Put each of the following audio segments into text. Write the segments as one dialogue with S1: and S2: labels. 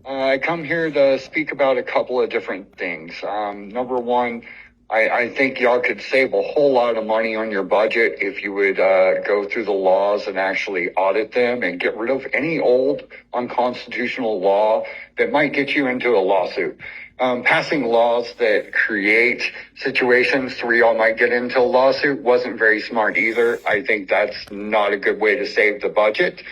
S1: I come here to speak about a couple of different things. Number one, I think y'all could save a whole lot of money on your budget if you would go through the laws and actually audit them and get rid of any old unconstitutional law that might get you into a lawsuit. Passing laws that create situations where y'all might get into a lawsuit wasn't very smart either. I think that's not a good way to save the budget.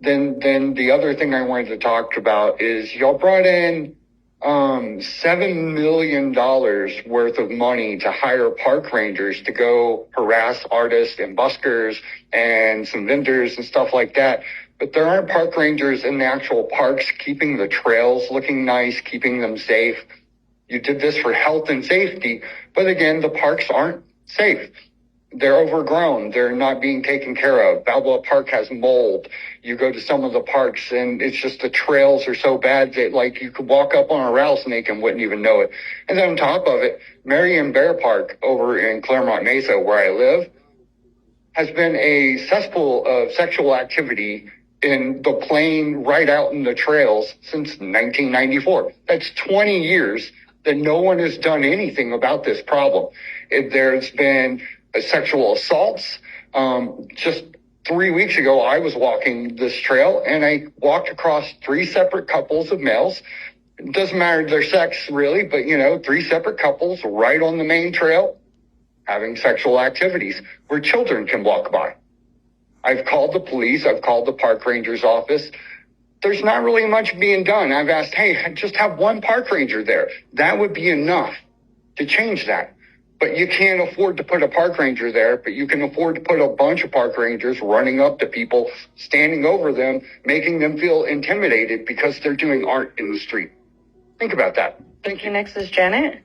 S1: Then the other thing I wanted to talk about is y'all brought in $7 million worth of money to hire park rangers to go harass artists and buskers and some vendors and stuff like that. But there aren't park rangers in the actual parks keeping the trails looking nice, keeping them safe. You did this for health and safety, but again, the parks aren't safe. They're overgrown. They're not being taken care of. Balboa Park has mold. You go to some of the parks and it's just the trails are so bad that like you could walk up on a rattlesnake and wouldn't even know it. And then on top of it, Marion Bear Park over in Claremont Mesa where I live has been a cesspool of sexual activity in the plain right out in the trails since 1994. That's 20 years that no one has done anything about this problem. There's been sexual assaults. Just 3 weeks ago, I was walking this trail and I walked across 3 separate couples of males. It doesn't matter their sex really, but 3 separate couples right on the main trail having sexual activities where children can walk by. I've called the police. I've called the park ranger's office. There's not really much being done. I've asked, hey, just have one park ranger there. That would be enough to change that. But you can't afford to put a park ranger there, but you can afford to put a bunch of park rangers running up to people, standing over them, making them feel intimidated because they're doing art in the street. Think about that. Thank you.
S2: Next is Janet.